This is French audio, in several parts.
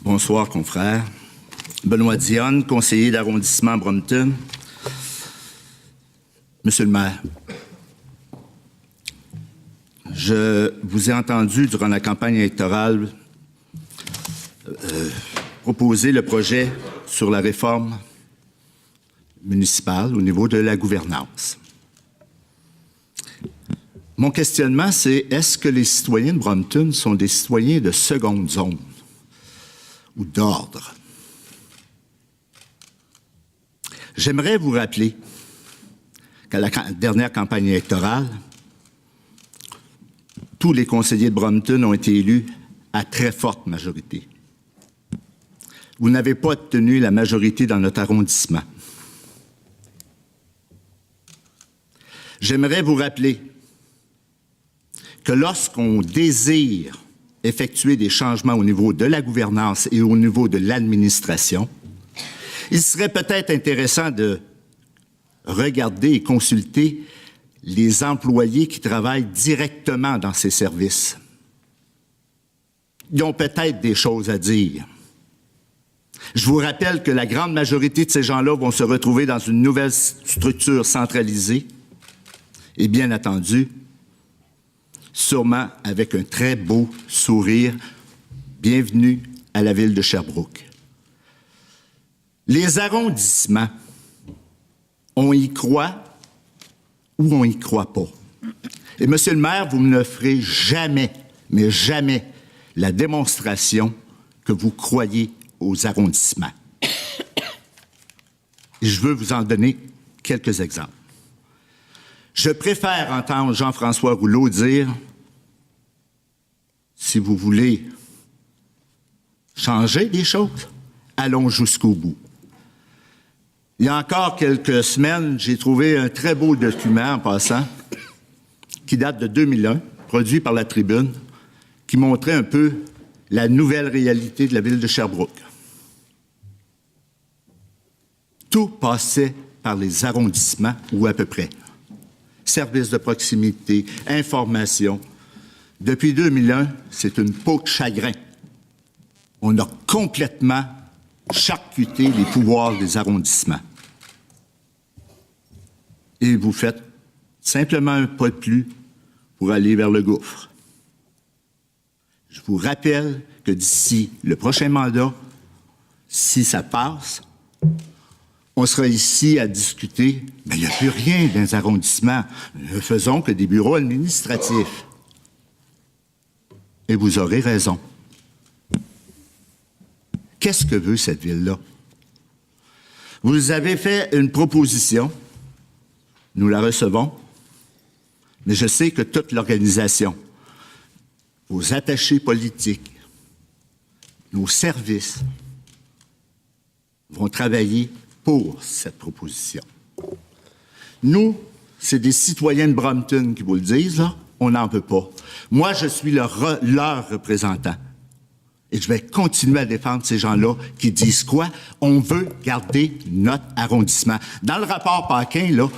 Bonsoir, confrères. Benoît Dionne, conseiller d'arrondissement Brompton. Monsieur le maire, je vous ai entendu durant la campagne électorale proposer le projet sur la réforme municipale au niveau de la gouvernance. Mon questionnement, c'est est-ce que les citoyens de Brompton sont des citoyens de seconde zone ou d'ordre? J'aimerais vous rappeler qu'à la dernière campagne électorale, tous les conseillers de Brompton ont été élus à très forte majorité. Vous n'avez pas obtenu la majorité dans notre arrondissement. J'aimerais vous rappeler que lorsqu'on désire effectuer des changements au niveau de la gouvernance et au niveau de l'administration, il serait peut-être intéressant de regarder et consulter les employés qui travaillent directement dans ces services. Ils ont peut-être des choses à dire. Je vous rappelle que la grande majorité de ces gens-là vont se retrouver dans une nouvelle structure centralisée et bien entendu, sûrement avec un très beau sourire. Bienvenue à la ville de Sherbrooke. Les arrondissements, on y croit ou on y croit pas. Et monsieur le maire, vous ne ferez jamais, mais jamais, la démonstration que vous croyez aux arrondissements. Et je veux vous en donner quelques exemples. Je préfère entendre Jean-François Rouleau dire « Si vous voulez changer des choses, allons jusqu'au bout. » Il y a encore quelques semaines, j'ai trouvé un très beau document en passant qui date de 2001, produit par la Tribune, qui montrait un peu la nouvelle réalité de la ville de Sherbrooke. Tout passait par les arrondissements, ou à peu près. Services de proximité, information. Depuis 2001, c'est une peau de chagrin. On a complètement charcuté les pouvoirs des arrondissements. Et vous faites simplement un pas de plus pour aller vers le gouffre. Je vous rappelle que d'ici le prochain mandat, si ça passe, on sera ici à discuter, mais il n'y a plus rien dans les arrondissements. Ne faisons que des bureaux administratifs. Et vous aurez raison. Qu'est-ce que veut cette ville-là? Vous avez fait une proposition, nous la recevons, mais je sais que toute l'organisation, vos attachés politiques, nos services vont travailler pour cette proposition. Nous, c'est des citoyens de Brompton qui vous le disent, là, on n'en veut pas. Moi, je suis leur représentant. Et je vais continuer à défendre ces gens-là qui disent quoi? On veut garder notre arrondissement. Dans le rapport Paquin, là,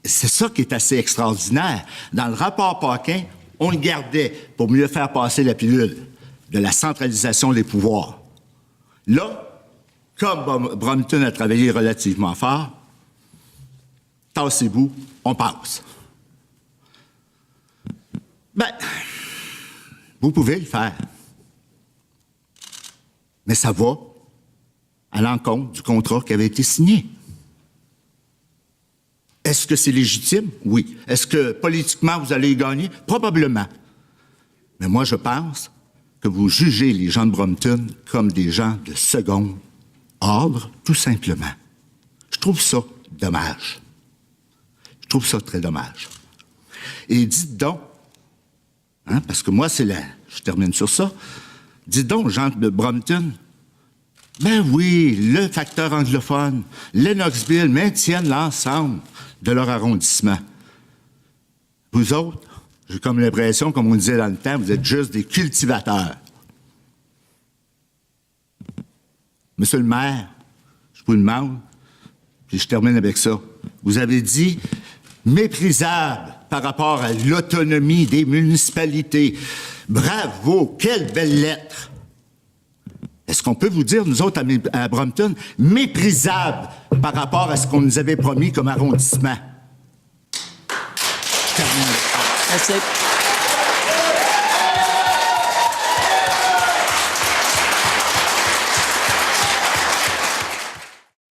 c'est ça qui est assez extraordinaire. Dans le rapport Paquin, on le gardait pour mieux faire passer la pilule de la centralisation des pouvoirs. Là, comme Brompton a travaillé relativement fort, tassez-vous, on passe. Ben, vous pouvez le faire. Mais ça va à l'encontre du contrat qui avait été signé. Est-ce que c'est légitime? Oui. Est-ce que politiquement vous allez y gagner? Probablement. Mais moi, je pense que vous jugez les gens de Brompton comme des gens de second ordre, tout simplement. Je trouve ça dommage. Je trouve ça très dommage. Et dites donc, parce que moi, je termine sur ça, dites donc, gens de Brompton, ben oui, le facteur anglophone, Lennoxville maintiennent l'ensemble de leur arrondissement. Vous autres, j'ai comme l'impression, comme on disait dans le temps, vous êtes juste des cultivateurs. Monsieur le maire, je vous demande, puis je termine avec ça. Vous avez dit méprisable par rapport à l'autonomie des municipalités. Bravo, quelle belle lettre! Est-ce ce qu'on peut vous dire, nous autres, à Brompton, méprisable par rapport à ce qu'on nous avait promis comme arrondissement. That's it.